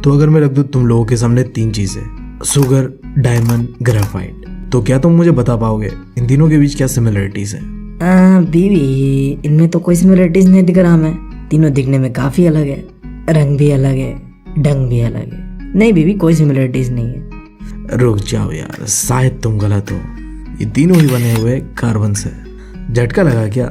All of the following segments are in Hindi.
तो अगर मैं रख दूं तुम लोगों के सामने 3 चीजें, शुगर, डायमंड, ग्रेफाइट, तो क्या तुम मुझे बता पाओगे इन तीनों के बीच क्या सिमिलरिटीज है? बीवी, इनमें तो कोई सिमिलरिटीज नहीं दिख रहा हमें। तीनों दिखने में काफी अलग है, रंग भी अलग है, ढंग भी अलग है। नहीं बीवी, कोई सिमिलरिटीज नहीं है। रुक जाओ यार, शायद तुम गलत हो। ये तीनों ही बने हुए कार्बन से। झटका लगा क्या?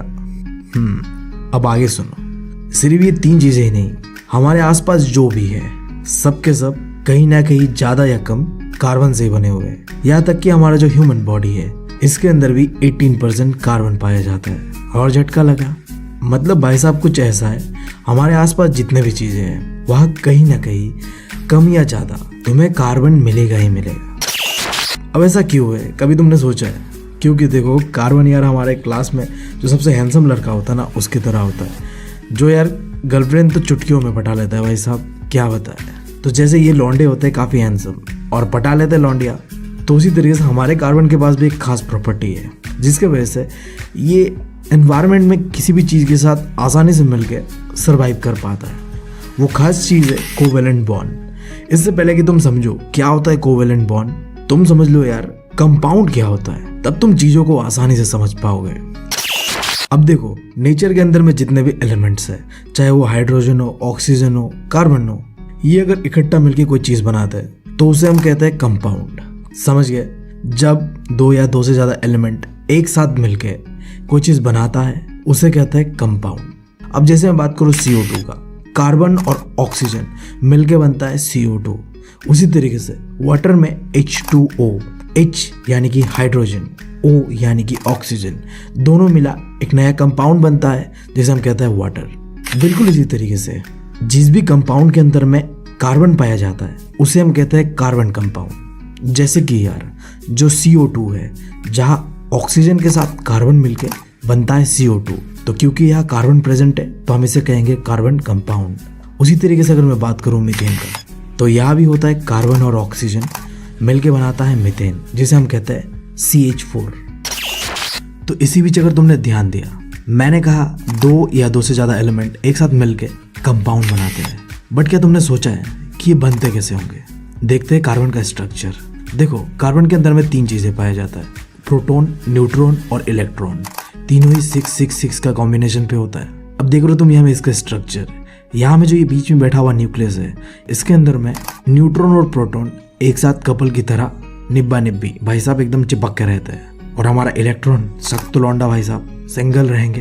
अब आगे सुनो। सिर्फ ये 3 चीजें ही नहीं, हमारे आसपास जो भी है सब के सब कहीं ना कहीं ज्यादा या कम कार्बन से ही बने हुए हैं। यहाँ तक कि हमारा जो ह्यूमन बॉडी है इसके अंदर भी 18% कार्बन पाया जाता है। और झटका लगा मतलब भाई साहब कुछ ऐसा है, हमारे आसपास जितने भी चीजें हैं वहाँ कहीं ना कहीं कम या ज्यादा तुम्हें कार्बन मिलेगा ही मिलेगा। अब ऐसा क्यों है, कभी तुमने सोचा है? क्योंकि देखो कार्बन यार हमारे क्लास में जो सबसे हैंडसम लड़का होता है ना उसकी तरह होता है, जो यार गर्लफ्रेंड तो चुटकियों में पटा लेता है। भाई साहब क्या बताए, तो जैसे ये लौंडे होते हैं काफ़ी हैंडसम और पटा लेते हैं लौंडिया, तो उसी तरीके से हमारे कार्बन के पास भी एक खास प्रॉपर्टी है जिसके वजह से ये एनवायरनमेंट में किसी भी चीज़ के साथ आसानी से मिलकर सर्वाइव कर पाता है। वो खास चीज़ है कोवेलेंट बॉन्ड। इससे पहले कि तुम समझो क्या होता है कोवेलेंट बॉन्ड, तुम समझ लो यार कंपाउंड क्या होता है, तब तुम चीज़ों को आसानी से समझ पाओगे। अब देखो नेचर के अंदर में जितने भी एलिमेंट्स है, चाहे वो हाइड्रोजन हो, ऑक्सीजन हो, कार्बन हो, ये अगर इकट्ठा मिलके कोई चीज बनाते हैं तो उसे हम कहते हैं कंपाउंड। समझ गए? जब 2 या 2 से ज्यादा एलिमेंट एक साथ मिलके कोई चीज बनाता है उसे कहते हैं कंपाउंड। अब जैसे मैं बात करूँ CO2 का, कार्बन और ऑक्सीजन मिलके बनता है CO2। उसी तरीके से वाटर में H2O, H यानी कि हाइड्रोजन, O यानी कि ऑक्सीजन, दोनों मिला एक नया कंपाउंड बनता है जिसे हम कहते हैं वाटर। बिल्कुल इसी तरीके से जिस भी कंपाउंड के अंदर में कार्बन पाया जाता है उसे हम कहते हैं कार्बन कंपाउंड। जैसे कि यार जो CO2 है, जहाँ ऑक्सीजन के साथ कार्बन मिलके बनता है CO2, तो क्योंकि यहाँ कार्बन प्रेजेंट है तो हम इसे कहेंगे कार्बन कंपाउंड। उसी तरीके से अगर मैं बात करूँ मीथेन का, तो यहाँ भी होता है कार्बन और ऑक्सीजन मिलके बनाता है मीथेन, जिसे हम कहते हैं CH4। तो इसी बीच अगर तुमने ध्यान दिया, मैंने कहा 2 या 2 से ज़्यादा एलिमेंट एक साथ मिलके कंपाउंड बनाते हैं, बट क्या तुमने सोचा है कि ये बनते कैसे होंगे? देखते हैं कार्बन का स्ट्रक्चर। देखो कार्बन के अंदर में 3 चीज़ें पाया जाता है, प्रोटॉन, न्यूट्रॉन और इलेक्ट्रॉन। तीनों ही 666 का कॉम्बिनेशन पे होता है। अब देख लो तुम यहाँ में इसका स्ट्रक्चर, यहाँ में जो ये बीच में बैठा हुआ न्यूक्लियस है, इसके अंदर में न्यूट्रॉन और प्रोटॉन एक साथ कपल की तरह निब्बा निब्बी भाई साहब एकदम चिपक के रहते हैं। और हमारा इलेक्ट्रॉन सख्त लौंडा भाई साहब सिंगल रहेंगे,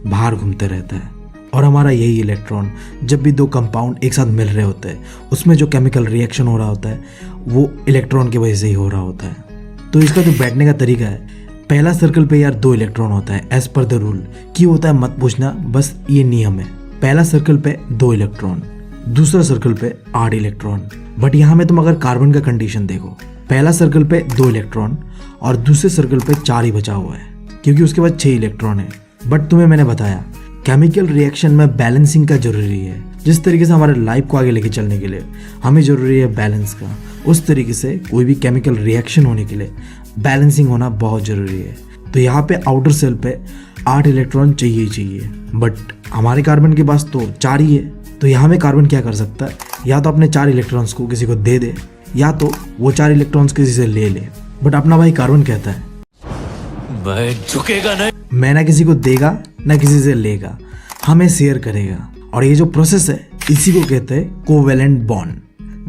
बाहर घूमते रहता है। और हमारा यही इलेक्ट्रॉन जब भी 2 कंपाउंड एक साथ मिल रहे होते हैं उसमें जो केमिकल रिएक्शन हो रहा होता है वो इलेक्ट्रॉन की वजह से ही हो रहा होता है। तो इसका जो बैठने का तरीका है, पहला सर्कल पे यार 2 इलेक्ट्रॉन होता है एज पर द रूल। क्यों होता है मत पूछना, बस ये नियम है। पहला सर्कल पे 2 इलेक्ट्रॉन, दूसरा सर्कल पे 8 इलेक्ट्रॉन। बट यहाँ में तुम अगर कार्बन का कंडीशन देखो, पहला सर्कल पे 2 इलेक्ट्रॉन और दूसरे सर्कल पे 4 ही बचा हुआ है, क्योंकि उसके बाद 6 इलेक्ट्रॉन है। बट तुम्हें मैंने बताया केमिकल रिएक्शन में बैलेंसिंग का जरूरी है। जिस तरीके से हमारे लाइफ को आगे लेके चलने के लिए हमें जरूरी है बैलेंस का, उस तरीके से कोई भी केमिकल रिएक्शन होने के लिए बैलेंसिंग होना बहुत जरूरी है। तो यहाँ पे आउटर सेल पे 8 इलेक्ट्रॉन चाहिए ही चाहिए, बट हमारे कार्बन के पास तो 4 ही है। तो यहाँ में कार्बन क्या कर सकता है, या तो अपने 4 इलेक्ट्रॉन्स को किसी को दे दे, या तो वो 4 इलेक्ट्रॉन्स किसी से ले ले। बट अपना भाई कार्बन कहता है मैं झुकेगा नहीं, मैं ना किसी को देगा ना किसी से लेगा, हमें शेयर करेगा। और ये जो प्रोसेस है इसी को कहते हैं कोवेलेंट बॉन्ड,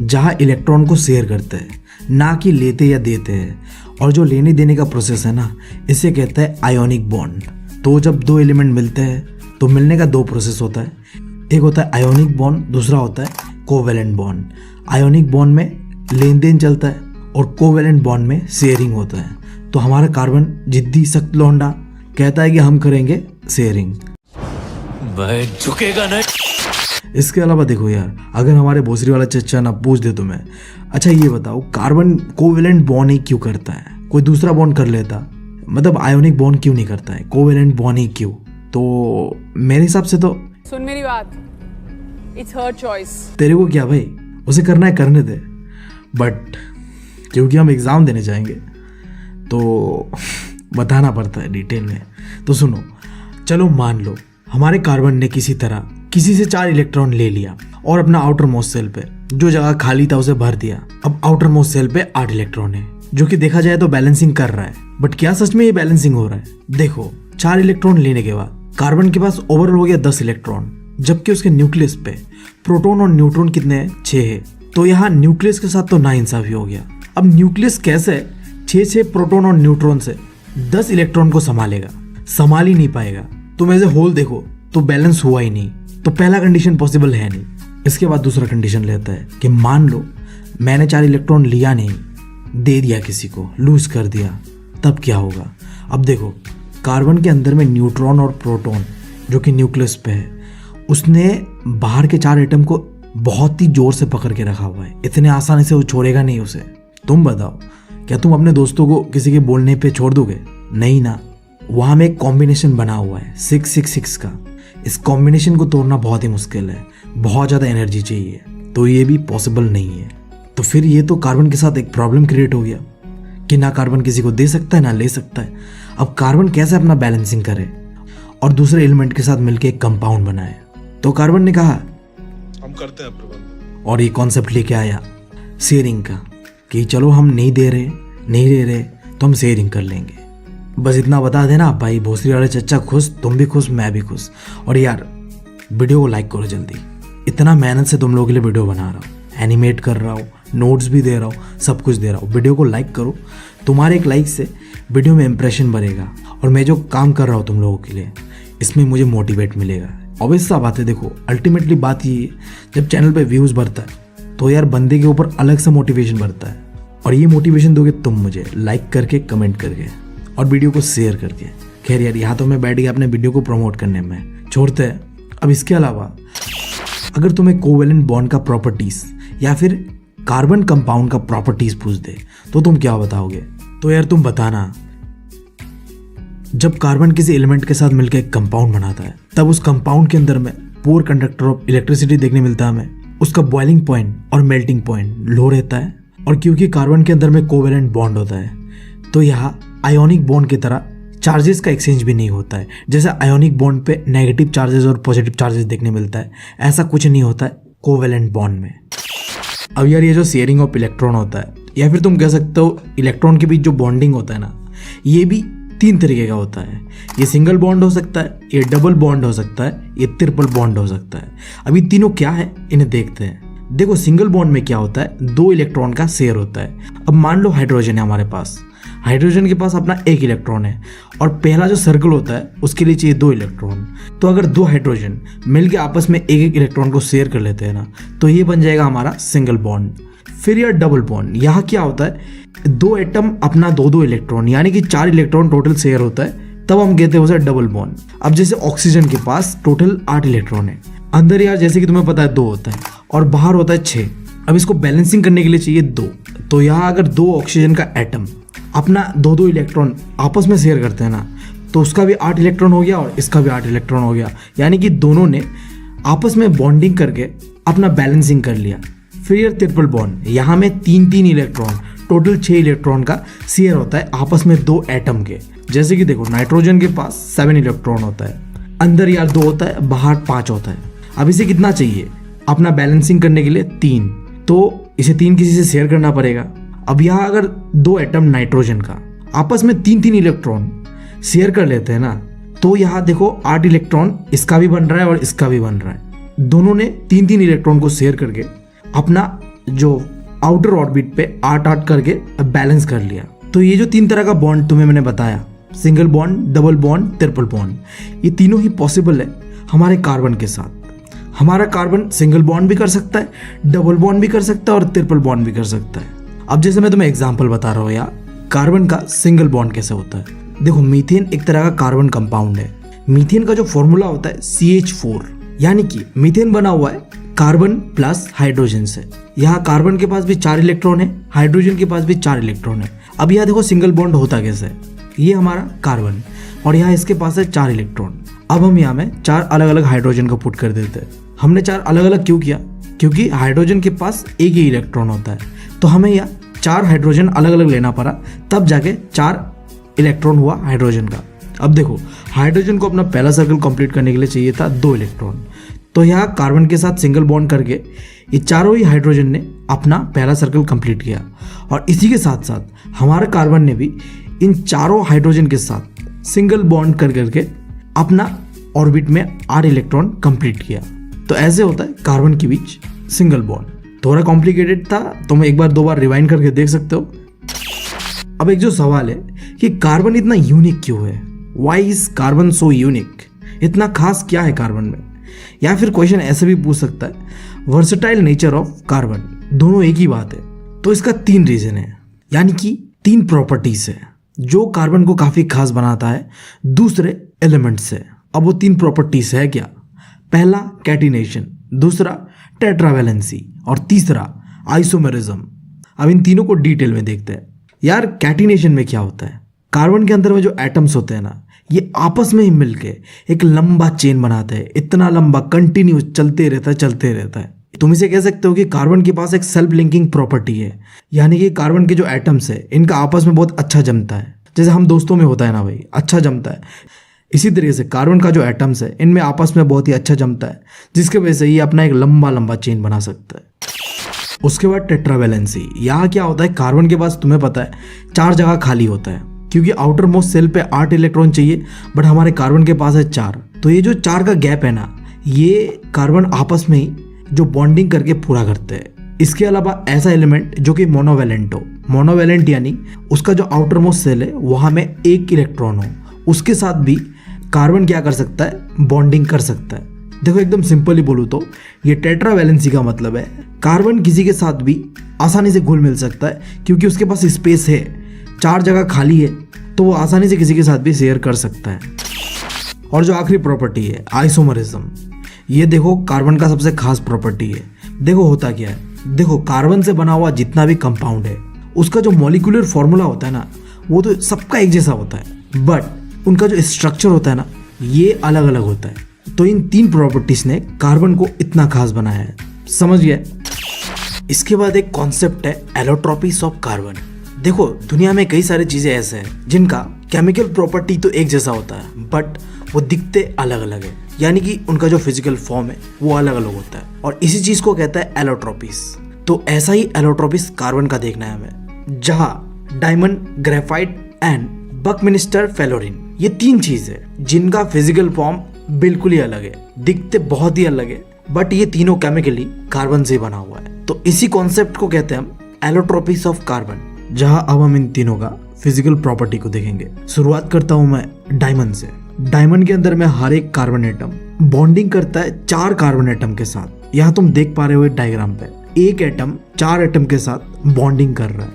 जहाँ इलेक्ट्रॉन को शेयर करते हैं, ना कि लेते या देते हैं। और जो लेने देने का प्रोसेस है ना, इसे कहते हैं आयोनिक बॉन्ड। तो जब 2 एलिमेंट मिलते हैं तो मिलने का 2 प्रोसेस होता है, एक होता है आयोनिक बॉन्ड, दूसरा होता है कोवेलेंट बॉन्ड। आयोनिक बॉन्ड में लेन देन चलता है और कोवेलेंट बॉन्ड में शेयरिंग होता है। तो हमारा कार्बन जिद्दी सख्त लौंडा कहता है कि हम करेंगे शेयरिंग, मैं झुकेगा नहीं। इसके अलावा देखो यार, अगर हमारे भोसरी वाला चच्चा ना पूछ दे तुम्हें, अच्छा ये बताओ कार्बन कोवेलेंट बॉन्ड ही क्यों करता है, कोई दूसरा बॉन्ड कर लेता, मतलब आयोनिक बॉन्ड क्यों नहीं करता है, कोवेलेंट बॉन्ड ही क्यों? तो मेरे हिसाब से तो सुन मेरी बात, इट्स हर चॉइस। तेरे को क्या भाई, उसे करना है करने दे, बट क्योंकि हम एग्जाम देने जाएंगे तो बताना पड़ता है डिटेल में। तो सुनो, चलो मान लो हमारे कार्बन ने किसी तरह किसी से 4 इलेक्ट्रॉन ले लिया और अपना आउटर मोस्ट सेल पे जो जगह खाली था उसे भर दिया। अब आउटर मोस्ट सेल पे 8 इलेक्ट्रॉन है, जो कि देखा जाए तो बैलेंसिंग कर रहा है। बट क्या सच में ये बैलेंसिंग हो रहा है? देखो, 4 इलेक्ट्रॉन लेने के बाद कार्बन के पास ओवरऑल हो गया 10 इलेक्ट्रॉन, जबकि उसके न्यूक्लियस पे प्रोटॉन और न्यूट्रॉन कितने हैं? 6 है। तो यहाँ न्यूक्लियस के साथ तो नाइंसाफी हो गया। अब न्यूक्लियस कैसे 6 प्रोटॉन और न्यूट्रॉन से 10 इलेक्ट्रॉन को संभालेगा? संभाल ही नहीं पाएगा। तुम एज ए होल देखो तो बैलेंस हुआ ही नहीं। तो पहला कंडीशन पॉसिबल है नहीं। इसके बाद दूसरा कंडीशन लेता है कि मान लो मैंने 4 इलेक्ट्रॉन लिया नहीं, दे दिया किसी को, लूज कर दिया, तब क्या होगा? अब देखो, कार्बन के अंदर में न्यूट्रॉन और प्रोटॉन जो कि न्यूक्लियस पे है, उसने बाहर के 4 एटम को बहुत ही जोर से पकड़ के रखा हुआ है। इतने आसानी से वो छोड़ेगा नहीं उसे। तुम बताओ, क्या तुम अपने दोस्तों को किसी के बोलने पे छोड़ दोगे? नहीं ना। वहाँ में एक कॉम्बिनेशन बना हुआ है 666 का। इस कॉम्बिनेशन को तोड़ना बहुत ही मुश्किल है, बहुत ज़्यादा एनर्जी चाहिए, तो ये भी पॉसिबल नहीं है। तो फिर ये तो कार्बन के साथ एक प्रॉब्लम क्रिएट हो गया कि ना कार्बन किसी को दे सकता है ना ले सकता है। अब कार्बन कैसे अपना बैलेंसिंग करे और दूसरे एलिमेंट के साथ मिलकर एक कंपाउंड बनाए? तो कार्बन ने कहा हम करते हैं प्रबंध, और ये कॉन्सेप्ट लेके आया शेयरिंग का, कि चलो हम नहीं दे रहे तो हम शेयरिंग कर लेंगे। बस इतना बता देना भाई, भोसरी वाले चच्चा खुश, तुम भी खुश, मैं भी खुश। और यार वीडियो को लाइक करो जल्दी। इतना मेहनत से तुम लोगों के लिए वीडियो बना रहा हूँ, एनिमेट कर रहा हूँ, नोट्स भी दे रहा हूँ, सब कुछ दे रहा हूँ। वीडियो को लाइक करो। तुम्हारे एक लाइक से वीडियो में इंप्रेशन बढ़ेगा और मैं जो काम कर रहा हूँ तुम लोगों के लिए, इसमें मुझे मोटिवेट मिलेगा। ऑब्वियस सा बात है, देखो अल्टीमेटली बात ये है, जब चैनल पे व्यूज़ बढ़ता है तो यार बंदे के ऊपर अलग से मोटिवेशन बढ़ता है। और ये मोटिवेशन दोगे तुम मुझे लाइक करके, कमेंट करके और वीडियो को शेयर करके। खैर यार, यहाँ तो मैं बैठ गया अपने वीडियो को प्रमोट करने में, छोड़ते हैं। अब इसके अलावा अगर तुम्हें कोवेलेंट बॉन्ड का प्रॉपर्टीज या फिर कार्बन कंपाउंड का प्रॉपर्टीज पूछ दे तो तुम क्या बताओगे? तो यार तुम बताना, जब कार्बन किसी एलिमेंट के साथ मिलकर एक कंपाउंड बनाता है तब उस कंपाउंड के अंदर में पुअर कंडक्टर ऑफ इलेक्ट्रिसिटी देखने मिलता है हमें। उसका बॉइलिंग पॉइंट और मेल्टिंग पॉइंट लो रहता है। और क्योंकि कार्बन के अंदर में कोवेलेंट बॉन्ड होता है तो यहाँ आयोनिक बॉन्ड की तरह चार्जेस का एक्सचेंज भी नहीं होता है। जैसे आयोनिक बॉन्ड पे नेगेटिव चार्जेस और पॉजिटिव चार्जेस देखने मिलता है, ऐसा कुछ नहीं होता है कोवेलेंट बॉन्ड में। अब यार ये जो शेयरिंग ऑफ इलेक्ट्रॉन होता है, या फिर तुम कह सकते हो इलेक्ट्रॉन के बीच जो बॉन्डिंग होता है ना, ये भी 3 तरीके का होता है। ये सिंगल बॉन्ड हो सकता है, ये डबल बॉन्ड हो सकता है, ये ट्रिपल बॉन्ड हो सकता है। अभी तीनों क्या है इन्हें देखते हैं। देखो सिंगल बॉन्ड में क्या होता है, 2 इलेक्ट्रॉन का शेयर होता है। अब मान लो हाइड्रोजन है हमारे पास, हाइड्रोजन के पास अपना 1 इलेक्ट्रॉन है और पहला जो सर्कल होता है उसके लिए चाहिए 2 इलेक्ट्रॉन। तो अगर 2 हाइड्रोजन मिलके आपस में 1-1 इलेक्ट्रॉन को शेयर कर लेते हैं ना, तो ये बन जाएगा हमारा सिंगल बॉन्ड। फिर यह डबल बॉन्ड, यहाँ क्या होता है, 2 एटम अपना 2-2 इलेक्ट्रॉन यानी कि 4 इलेक्ट्रॉन टोटल शेयर होता है, तब हम कहते हैं उसे डबल बॉन्ड। अब जैसे ऑक्सीजन के पास टोटल 8 इलेक्ट्रॉन है, अंदर यार जैसे कि तुम्हें पता है 2 होता है और बाहर होता है 6। अब इसको बैलेंसिंग करने के लिए चाहिए 2। तो यहाँ अगर 2 ऑक्सीजन का एटम अपना 2-2 इलेक्ट्रॉन आपस में शेयर करते हैं ना, तो उसका भी 8 इलेक्ट्रॉन हो गया और इसका भी 8 इलेक्ट्रॉन हो गया, यानी कि दोनों ने आपस में बॉन्डिंग करके अपना बैलेंसिंग कर लिया। फिर ये ट्रिपल बॉन्ड, यहाँ में 3-3 इलेक्ट्रॉन, टोटल 6 इलेक्ट्रॉन का शेयर होता है आपस में 2 एटम के। जैसे कि देखो नाइट्रोजन के पास 7 इलेक्ट्रॉन होता है, अंदर यार 2 होता है, बाहर 5 होता है। अब इसे कितना चाहिए अपना बैलेंसिंग करने के लिए? 3। तो इसे 3 किसी से शेयर करना पड़ेगा। अब यहाँ अगर 2 एटम नाइट्रोजन का आपस में 3-3 इलेक्ट्रॉन शेयर कर लेते हैं ना, तो यहाँ देखो 8 इलेक्ट्रॉन इसका भी बन रहा है और इसका भी बन रहा है। दोनों ने 3-3 इलेक्ट्रॉन को शेयर करके अपना जो आउटर ऑर्बिट पे 8-8 करके बैलेंस कर लिया। तो ये जो 3 तरह का बॉन्ड तुम्हें मैंने बताया, single bond, double bond, triple bond, ये तीनों ही पॉसिबल है हमारे कार्बन के साथ। हमारा कार्बन सिंगल बॉन्ड भी कर सकता है, डबल बॉन्ड भी कर सकता है और ट्रिपल बॉन्ड भी कर सकता है। अब जैसे मैं तुम्हें एग्जांपल बता रहा हूँ यार, कार्बन का सिंगल बॉन्ड कैसे होता है। देखो मीथेन एक तरह का कार्बन कंपाउंड है। मीथेन का जो फॉर्मूला होता है CH4, यानी कि मीथेन बना हुआ है कार्बन प्लस हाइड्रोजन से। यहाँ कार्बन के पास भी 4 इलेक्ट्रॉन है, हाइड्रोजन के पास भी 4 इलेक्ट्रॉन है। अब यहाँ देखो सिंगल बॉन्ड होता कैसे है, ये हमारा कार्बन और यहाँ इसके पास है 4 इलेक्ट्रॉन। अब हम यहाँ में 4 अलग अलग हाइड्रोजन को पुट कर देते हैं। हमने 4 अलग अलग क्यों किया? क्योंकि हाइड्रोजन के पास 1 ही इलेक्ट्रॉन होता है, तो हमें यहाँ 4 हाइड्रोजन अलग अलग लेना पड़ा, तब जाके 4 इलेक्ट्रॉन हुआ हाइड्रोजन का। अब देखो हाइड्रोजन को अपना पहला सर्कल कंप्लीट करने के लिए चाहिए था 2 इलेक्ट्रॉन, तो यहाँ कार्बन के साथ सिंगल बॉन्ड करके ये चारों ही हाइड्रोजन ने अपना पहला सर्कल कंप्लीट किया, और इसी के साथ साथ हमारे कार्बन ने भी इन चारों हाइड्रोजन के साथ सिंगल बॉन्ड कर करके अपना ऑर्बिट में 8 इलेक्ट्रॉन कंप्लीट किया। तो ऐसे होता है कार्बन के बीच सिंगल बॉन्ड। थोड़ा कॉम्प्लिकेटेड था, तुम एक बार 2 बार रिवाइंड करके देख सकते हो। अब एक जो सवाल है कि कार्बन इतना यूनिक क्यों है, why is carbon so unique, इतना खास क्या है कार्बन में। या फिर क्वेश्चन ऐसे भी पूछ सकता है, वर्सेटाइल नेचर ऑफ कार्बन, दोनों एक ही बात है। तो इसका 3 रीजन है, यानी कि 3 प्रॉपर्टीज है जो कार्बन को काफी खास बनाता है दूसरे एलिमेंट से। अब वो 3 प्रॉपर्टीज है क्या? पहला कैटिनेशन, दूसरा टेट्रावैलेंसी और तीसरा आइसोमेरिज्म। अब इन तीनों को डिटेल में देखते हैं। यार कैटिनेशन में क्या होता है, कार्बन के अंदर में जो एटम्स होते हैं ना, ये आपस में ही मिलके एक लंबा चेन बनाते हैं, इतना लंबा कंटिन्यूस चलते रहता है। तुम इसे कह सकते हो कि कार्बन के पास एक सेल्फ लिंकिंग प्रॉपर्टी है, यानी कि कार्बन के जो एटम्स है इनका आपस में बहुत अच्छा जमता है, जैसे हम दोस्तों में होता है ना भाई, अच्छा जमता है। इसी तरीके से कार्बन का जो एटम्स है इनमें आपस में बहुत ही अच्छा जमता है, जिसके वजह से ये अपना एक लंबा लंबा चेन बना सकता है। उसके बाद टेट्रावैलेंसी। यहाँ क्या होता है, कार्बन के पास तुम्हें पता है 4 जगह खाली होता है, क्योंकि आउटर मोस्ट सेल पे 8 इलेक्ट्रॉन चाहिए, बट हमारे कार्बन के पास है 4। तो ये जो 4 का गैप है ना, ये कार्बन आपस में ही जो बॉन्डिंग करके पूरा करते हैं। इसके अलावा ऐसा एलिमेंट जो कि मोनोवैलेंट हो, मोनोवैलेंट यानी उसका जो आउटर मोस्ट सेल है वहाँ में 1 इलेक्ट्रॉन हो, उसके साथ भी कार्बन क्या कर सकता है, बॉन्डिंग कर सकता है। देखो एकदम सिंपल ही बोलूँ तो ये टेट्रावैलेंसी का मतलब है कार्बन किसी के साथ भी आसानी से घुल मिल सकता है, क्योंकि उसके पास स्पेस है, 4 जगह खाली है, तो वो आसानी से किसी के साथ भी शेयर कर सकता है। और जो आखिरी प्रॉपर्टी है आइसोमरिज्म, ये देखो कार्बन का सबसे खास प्रॉपर्टी है। देखो होता क्या है, देखो कार्बन से बना हुआ जितना भी कंपाउंड है उसका जो मॉलिक्यूलर फॉर्मूला होता है ना, वो तो सबका एक जैसा होता है, बट उनका जो स्ट्रक्चर होता है ना, ये अलग अलग होता है। तो इन 3 प्रॉपर्टीज ने कार्बन को इतना खास बनाया है, समझ गए। इसके बाद एक कॉन्सेप्ट है एलोट्रोपीज ऑफ कार्बन। देखो दुनिया में कई सारी चीजें ऐसे हैं जिनका केमिकल प्रॉपर्टी तो एक जैसा होता है, बट वो दिखते अलग अलग है, यानी कि उनका जो फिजिकल फॉर्म है वो अलग अलग होता है, और इसी चीज को कहता है एलोट्रोपीज। तो ऐसा ही एलोट्रोपीज कार्बन का देखना है हमें, जहाँ डायमंड, ग्रेफाइट एंड बकमिंस्टर फेलोरिन, ये 3 चीज है जिनका फिजिकल फॉर्म बिल्कुल ही अलग है, दिखते बहुत ही अलग है, बट ये तीनों केमिकली कार्बन से बना हुआ है। तो इसी कॉन्सेप्ट को कहते हैं हम एलोट्रोपीज ऑफ कार्बन, जहां अब हम इन तीनों का फिजिकल प्रॉपर्टी को देखेंगे। शुरुआत करता हूं मैं डायमंड से। डायमंड के अंदर में हर एक कार्बन एटम बॉन्डिंग करता है 4 कार्बन एटम के साथ। यहाँ तुम देख पा रहे हो डायग्राम पे, एक एटम 4 एटम के साथ बॉन्डिंग कर रहा है,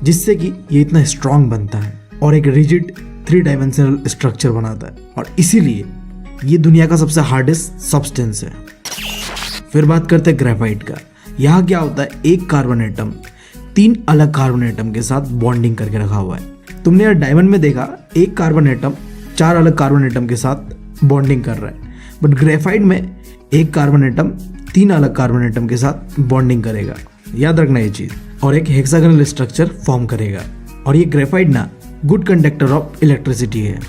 जिससे कि ये इतना स्ट्रांग बनता है और एक रिजिड 3 डायमेंशनल स्ट्रक्चर बनाता है, और इसीलिए ये दुनिया का सबसे हार्डेस्ट सब्सटेंस है। फिर बात करते हैं ग्रेफाइट का। यहाँ क्या होता है, एक कार्बन एटम 3 अलग कार्बन एटम के साथ बॉन्डिंग करके रखा हुआ है। तुमने यार डायमंड में देखा, एक कार्बन एटम 4 अलग कार्बन एटम के साथ बॉन्डिंग कर रहा है, बट ग्रेफाइट में एक कार्बन एटम 3 अलग कार्बन एटम के साथ बॉन्डिंग करेगा, याद रखना ये चीज, और एक हेक्सागोनल स्ट्रक्चर फॉर्म करेगा। और ये ग्रेफाइट ना गुड कंडक्टर ऑफ इलेक्ट्रिसिटी है।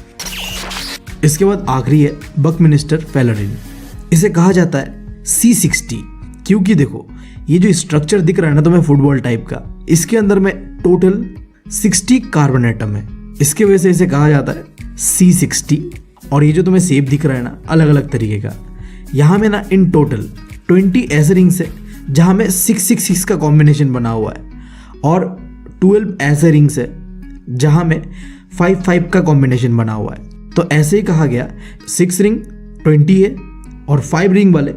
इसके बाद आखिरी है बकमिंस्टर फेलोरिन। इसे कहा जाता है C60, क्योंकि देखो ये जो स्ट्रक्चर दिख रहा है ना तुम्हें फुटबॉल टाइप का, इसके अंदर में टोटल 60 कार्बन एटम है, इसके वजह से इसे कहा जाता है C60। और ये जो तुम्हें शेप दिख रहा है ना अलग अलग तरीके का, यहाँ में ना इन टोटल 20 ऐसे रिंग्स है जहाँ में 666 का कॉम्बिनेशन बना हुआ है, और 12 ऐसे रिंग्स है जहाँ में 5 का कॉम्बिनेशन बना हुआ है। तो ऐसे ही कहा गया 6 रिंग 20 है और 5 रिंग वाले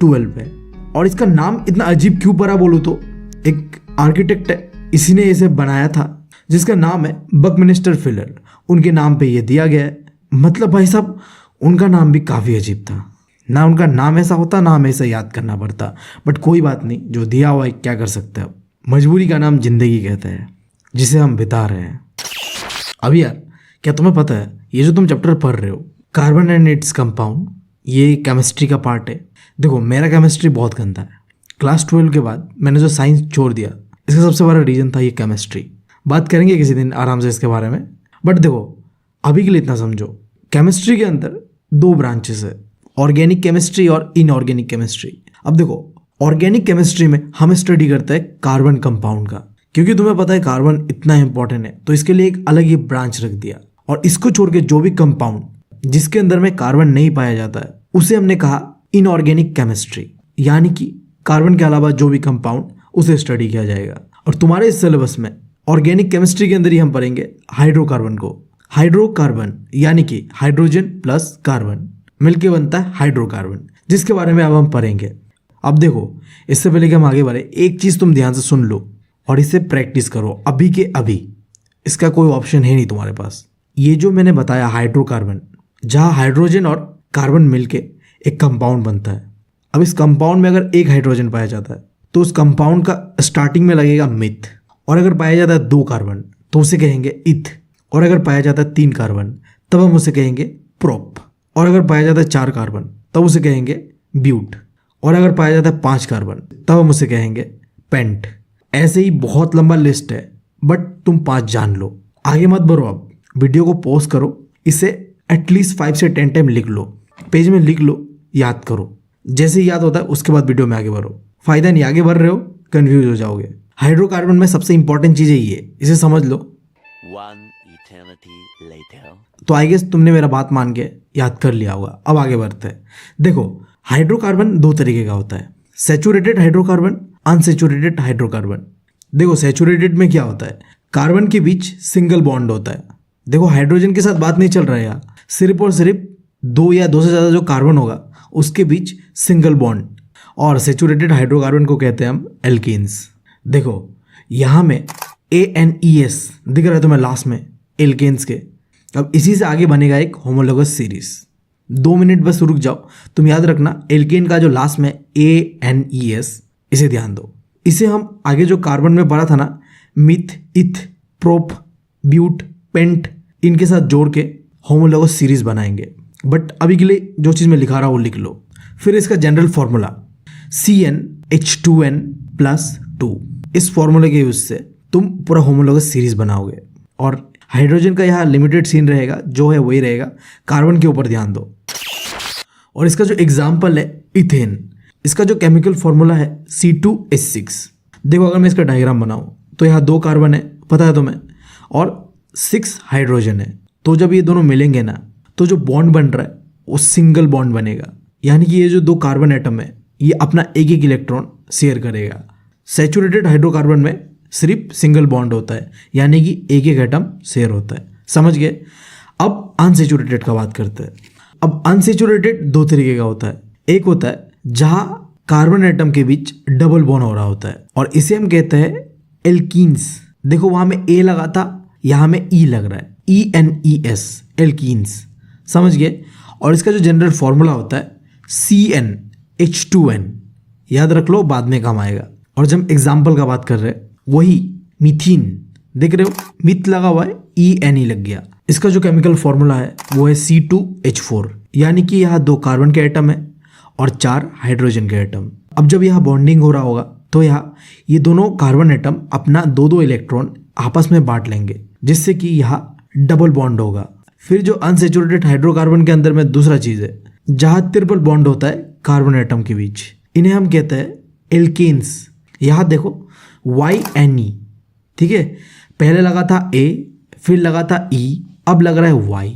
12 है। और इसका नाम इतना अजीब क्यों पड़ा बोलूँ तो, एक आर्किटेक्ट है, इसी ने इसे बनाया था, जिसका नाम है बकमिंस्टर फिलर, उनके नाम पे ये दिया गया है। मतलब भाई साहब उनका नाम भी काफ़ी अजीब था, ना उनका नाम ऐसा होता ना हमें इसे याद करना पड़ता, बट कोई बात नहीं, जो दिया हुआ है क्या कर सकते हैं। अब मजबूरी का नाम जिंदगी कहते हैं, जिसे हम बिता रहे हैं। अभी यार क्या तुम्हें पता है, ये जो तुम चैप्टर पढ़ रहे हो कार्बन एंड इट्स कंपाउंड, ये केमिस्ट्री का पार्ट है। देखो मेरा केमिस्ट्री बहुत गंदा है, क्लास 12 के बाद मैंने जो साइंस छोड़ दिया, इसका सबसे बड़ा रीज़न था ये केमिस्ट्री। बात करेंगे किसी दिन आराम से इसके बारे में, बट देखो अभी के लिए इतना समझो, केमिस्ट्री के अंदर 2 ब्रांचेस है, ऑर्गेनिक केमिस्ट्री और इनऑर्गेनिक केमिस्ट्री। अब देखो, ऑर्गेनिक केमिस्ट्री में हम स्टडी करते हैं कार्बन कंपाउंड का, क्योंकि तुम्हें पता है कार्बन इतना इंपॉर्टेंट है, तो इसके लिए एक अलग ही ब्रांच रख दिया। और इसको छोड़ के जो भी कंपाउंड जिसके अंदर में कार्बन नहीं पाया जाता है उसे हमने कहा इनऑर्गेनिक केमिस्ट्री, यानी कि कार्बन के अलावा जो भी कंपाउंड उसे स्टडी किया जाएगा। और तुम्हारे इस सिलेबस में ऑर्गेनिक केमिस्ट्री के अंदर ही हम पढ़ेंगे हाइड्रोकार्बन को। हाइड्रोकार्बन यानी कि हाइड्रोजन प्लस कार्बन मिलके बनता है हाइड्रोकार्बन, जिसके बारे में अब हम पढ़ेंगे। अब देखो, इससे पहले कि हम आगे बढ़े, एक चीज़ तुम ध्यान से सुन लो और इसे प्रैक्टिस करो अभी के अभी। इसका कोई ऑप्शन है नहीं तुम्हारे पास। ये जो मैंने बताया हाइड्रोकार्बन, जहाँ हाइड्रोजन और कार्बन मिलके एक कंपाउंड बनता है। अब इस कंपाउंड में अगर एक हाइड्रोजन पाया जाता है तो उस कंपाउंड का स्टार्टिंग में लगेगा मिथ, और अगर पाया जाता है 2 कार्बन तो उसे कहेंगे इथ, और अगर पाया जाता है 3 कार्बन तब हम उसे कहेंगे प्रोप, और अगर पाया जाता है 4 कार्बन तब उसे कहेंगे ब्यूट, और अगर पाया जाता है 5 कार्बन तब हम उसे कहेंगे पेंट। ऐसे ही बहुत लंबा लिस्ट है, बट तुम 5 जान लो। आगे मत बढ़ो, अब वीडियो को पॉज करो, इसे एटलीस्ट 5 से 10 टाइम लिख लो, पेज में लिख लो, याद करो। जैसे ही याद होता है उसके बाद वीडियो में आगे बढ़ो। फायदा नहीं, आगे बढ़ रहे हो कंफ्यूज हो जाओगे। हाइड्रोकार्बन में सबसे इंपॉर्टेंट चीज़ है ये, इसे समझ लो। One eternity later. तो आई गेस तुमने मेरा बात मान के याद कर लिया होगा। अब आगे बढ़ते हैं। देखो, हाइड्रोकार्बन 2 तरीके का होता है, सैचुरेटेड हाइड्रोकार्बन, अनसैचुरेटेड हाइड्रोकार्बन। देखो, सैचुरेटेड में क्या होता है, कार्बन के बीच सिंगल बॉन्ड होता है। देखो, हाइड्रोजन के साथ बात नहीं चल रहा है यहाँ, सिर्फ और सिर्फ 2 या 2 से ज़्यादा जो कार्बन होगा उसके बीच सिंगल बॉन्ड। और सैचुरेटेड हाइड्रोकार्बन को कहते हैं हम एल्केन्स। देखो, यहाँ में ANES दिख रहा है तुम्हें लास्ट में एल्केन्स के। अब इसी से आगे बनेगा एक होमोलोगस सीरीज। 2 मिनट बस रुक जाओ, तुम याद रखना एल्केन का जो लास्ट में ANES, इसे ध्यान दो। इसे हम आगे जो कार्बन में पढ़ा था ना, मिथ, इथ, प्रोप, ब्यूट, पेंट, इनके साथ जोड़ के होमोलोगस सीरीज बनाएंगे। बट अभी के लिए जो चीज़ मैं लिखा रहा हूँ वो लिख लो। फिर इसका जनरल फॉर्मूला CnH2n+2। इस फॉर्मूले के यूज से तुम पूरा होमोलोगस सीरीज बनाओगे। और हाइड्रोजन का यहाँ लिमिटेड सीन रहेगा, जो है वही रहेगा, कार्बन के ऊपर ध्यान दो। और इसका जो एग्जाम्पल है इथेन, इसका जो केमिकल फॉर्मूला है C2H6। देखो, अगर मैं इसका डायग्राम बनाऊँ तो यहाँ 2 कार्बन है, पता है तुम्हें, और 6 हाइड्रोजन है। तो जब ये दोनों मिलेंगे ना, तो जो बॉन्ड बन रहा है वो सिंगल बॉन्ड बनेगा, यानी कि ये जो 2 कार्बन एटम है ये अपना एक एक इलेक्ट्रॉन शेयर करेगा। सैचुरेटेड हाइड्रोकार्बन में सिर्फ सिंगल बॉन्ड होता है, यानी कि एक एक एटम शेयर होता है। समझ गए? अब अनसैचुरेटेड का बात करते हैं। अब अनसैचुरेटेड 2 तरीके का होता है। एक होता है जहां कार्बन एटम के बीच डबल बॉन्ड हो रहा होता है, और इसे हम कहते हैं एल्कीन्स। देखो, वहां में ए लगा था, यहां में ई लग रहा है, ENES, एल्कीन्स। समझ गए? और इसका जो जनरल फॉर्मूला होता है CnH2n, याद रख लो, बाद में काम आएगा। और जब एग्जाम्पल का बात कर रहे हैं, वही मीथीन, देख रहे हो, मिथ लगा हुआ है, ENE लग गया। इसका जो केमिकल फॉर्मूला है वो है C2H4, यानी कि यहाँ 2 कार्बन के एटम है और 4 हाइड्रोजन के एटम। अब जब यहाँ बॉन्डिंग हो रहा होगा तो यहाँ ये दोनों कार्बन एटम अपना 2-2 इलेक्ट्रॉन आपस में बांट लेंगे, जिससे कि यहाँ डबल बॉन्ड होगा। फिर जो अनसैचुरेटेड हाइड्रोकार्बन के अंदर में दूसरा चीज है जहां ट्रिपल बॉन्ड होता है कार्बन एटम के बीच, इन्हें हम कहते हैं एल्केन्स। यहाँ देखो YNE, ठीक है, पहले लगा था A, फिर लगा था E, अब लग रहा है Y।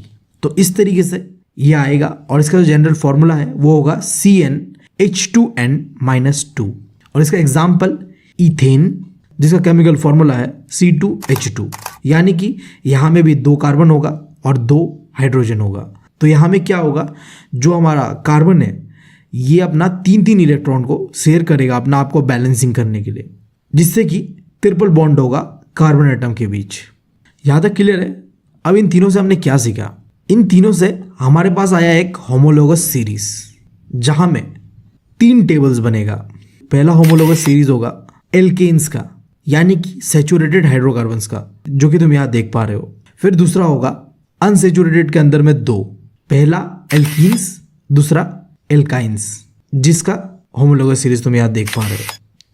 तो इस तरीके से ये आएगा, और इसका जो जनरल फॉर्मूला है वो होगा CnH2n-2। और इसका एग्जाम्पल इथेन, जिसका केमिकल फॉर्मूला है C2H2, यानी कि यहाँ में भी 2 कार्बन होगा और 2 हाइड्रोजन होगा। तो यहाँ में क्या होगा, जो हमारा कार्बन है ये अपना 3-3 इलेक्ट्रॉन को शेयर करेगा अपना आप को बैलेंसिंग करने के लिए, जिससे कि ट्रिपल बॉन्ड होगा कार्बन एटम के बीच। यहाँ तक क्लियर है? अब इन तीनों से हमने क्या सीखा? इन तीनों से हमारे पास आया एक होमोलोगस सीरीज, जहाँ में 3 टेबल्स बनेगा। पहला होमोलोगस सीरीज होगा एल्केन्स का, यानी कि सैचुरेटेड हाइड्रोकार्बन्स का, जो कि तुम यहाँ देख पा रहे हो। फिर दूसरा होगा अनसैचुरेटेड के अंदर में 2, पहला एल्कीन्स, दूसरा एल्काइंस, जिसका होमोलोगस सीरीज तुम यहाँ देख पा रहे हो।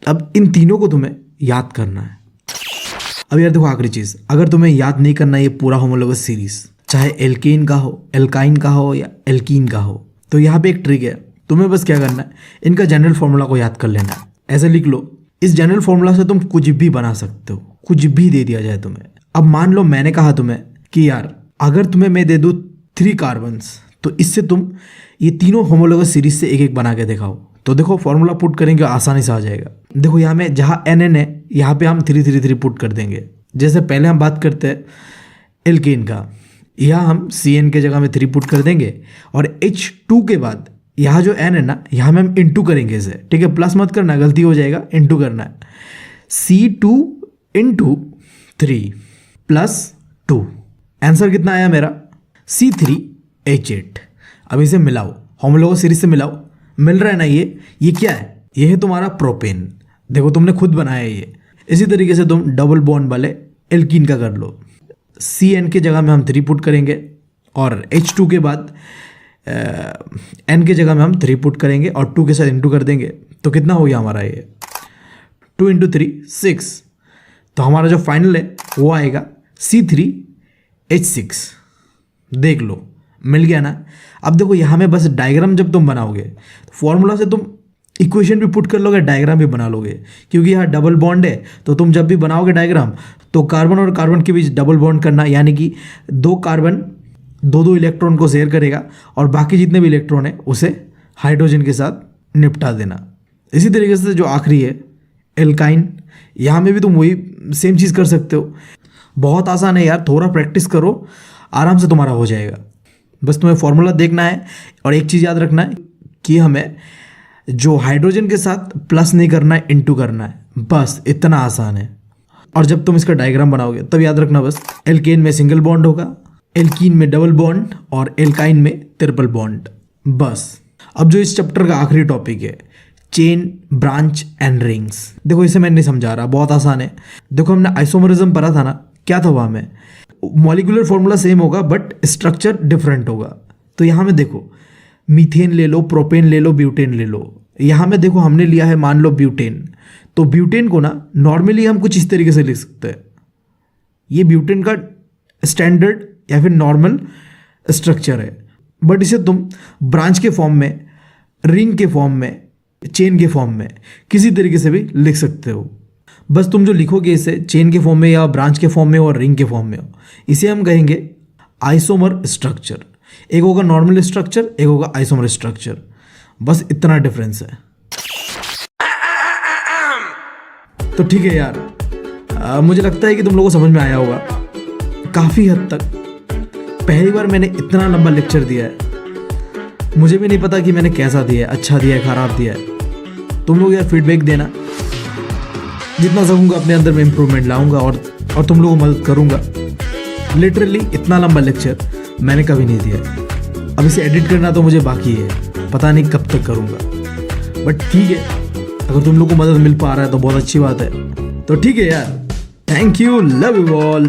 अब इन तीनों को तुम्हें याद करना है। अब यार देखो, आखिरी चीज, अगर तुम्हें याद नहीं करना ये पूरा होमोलोगस सीरीज, चाहे एल्केन का हो, एल्काइन का हो या एल्कीन का हो, तो यहाँ पे एक ट्रिक है, तुम्हें बस क्या करना है, इनका जनरल फॉर्मूला को याद कर लेना है। ऐसे लिख लो, इस जनरल फॉर्मूला से तुम कुछ भी बना सकते हो, कुछ भी दे दिया जाए तुम्हें। अब मान लो मैंने कहा तुम्हें कि यार अगर तुम्हें मैं दे दूँ 3 कार्बन्स, तो इससे तुम ये तीनों होमोलोगस सीरीज से एक एक बना के दिखाओ। तो देखो फॉर्मूला पुट करेंगे आसानी से आ जाएगा। देखो यहाँ में जहाँ NN है यहाँ पे हम 3 3 3 पुट कर देंगे। जैसे पहले हम बात करते हैं एल्केन का, यहाँ हम CN के जगह में 3 पुट कर देंगे और H2 के बाद यहाँ जो N है ना, यहाँ में हम इंटू करेंगे इसे, ठीक है, प्लस मत करना, गलती हो जाएगा, इंटू करना है। C2 इंटू 3 प्लस 2, आंसर कितना आया मेरा C3H8। अब इसे मिलाओ, होमोलोगस सीरीज से मिलाओ, मिल रहा है ना, ये क्या है, ये है तुम्हारा प्रोपेन। देखो तुमने खुद बनाया ये। इसी तरीके से तुम डबल बॉन्ड वाले एल्कीन का कर लो, CN के जगह में हम 3 पुट करेंगे और H2 के बाद N के जगह में हम 3 पुट करेंगे और 2 के साथ इंटू कर देंगे। तो कितना हो गया हमारा ये 2 × 3 6। तो हमारा जो फाइनल है वो आएगा C3H6। देख लो मिल गया ना। अब देखो यहाँ में बस डायग्राम जब तुम बनाओगे फॉर्मूला से तुम इक्वेशन भी पुट कर लोगे, डायग्राम भी बना लोगे, क्योंकि यहाँ डबल बॉन्ड है। तो तुम जब भी बनाओगे डायग्राम तो कार्बन और कार्बन के बीच डबल बॉन्ड करना, यानी कि 2 कार्बन 2 इलेक्ट्रॉन को शेयर करेगा और बाकी जितने भी इलेक्ट्रॉन है उसे हाइड्रोजन के साथ निपटा देना। इसी तरीके से जो आखिरी है एल्काइन, यहाँ में भी तुम वही सेम चीज़ कर सकते हो। बहुत आसान है यार, थोड़ा प्रैक्टिस करो, आराम से तुम्हारा हो जाएगा। बस तुम्हें फॉर्मूला देखना है और एक चीज़ याद रखना है कि हमें जो हाइड्रोजन के साथ प्लस नहीं करना है, इंटू करना है, बस इतना आसान है। और जब तुम इसका डायग्राम बनाओगे तब याद रखना बस एल्केन में सिंगल बॉन्ड होगा, एल्कीन में डबल बॉन्ड और एल्काइन में ट्रिपल बॉन्ड, बस। अब जो इस चैप्टर का आखिरी टॉपिक है चेन, ब्रांच एंड रिंग्स, देखो इसे मैं नहीं समझा रहा, बहुत आसान है। देखो हमने आइसोमरिज्म पढ़ा था ना, क्या था वहाँ में, मॉलिक्यूलर फॉर्मूला सेम होगा बट स्ट्रक्चर डिफरेंट होगा। तो यहाँ में देखो मीथेन ले लो, प्रोपेन ले लो, ब्यूटेन ले लो। यहाँ में देखो हमने लिया है मान लो ब्यूटेन, तो ब्यूटेन को ना नॉर्मली हम कुछ इस तरीके से लिख सकते हैं, ये ब्यूटेन का स्टैंडर्ड या फिर नॉर्मल स्ट्रक्चर है। बट इसे तुम ब्रांच के फॉर्म में, रिंग के फॉर्म में, चेन के फॉर्म में किसी तरीके से भी लिख सकते हो। बस तुम जो लिखोगे इसे चेन के फॉर्म में या ब्रांच के फॉर्म में और रिंग के फॉर्म में हो, इसे हम कहेंगे आइसोमर स्ट्रक्चर। एक होगा नॉर्मल स्ट्रक्चर, एक होगा आइसोमर स्ट्रक्चर, बस इतना डिफरेंस है। तो ठीक है यार, मुझे लगता है कि तुम लोगों को समझ में आया होगा काफ़ी हद तक। पहली बार मैंने इतना लंबा लेक्चर दिया है, मुझे भी नहीं पता कि मैंने कैसा दिया है, अच्छा दिया है, ख़राब दिया है। तुम लोग यार फीडबैक देना, जितना सकूँगा अपने अंदर में इम्प्रूवमेंट लाऊंगा और तुम लोगों को मदद करूँगा। लिटरली इतना लंबा लेक्चर मैंने कभी नहीं दिया। अब इसे एडिट करना तो मुझे बाकी है, पता नहीं कब तक करूँगा, बट ठीक है, अगर तुम लोग को मदद मिल पा रहा है तो बहुत अच्छी बात है। तो ठीक है यार, thank you, love you all.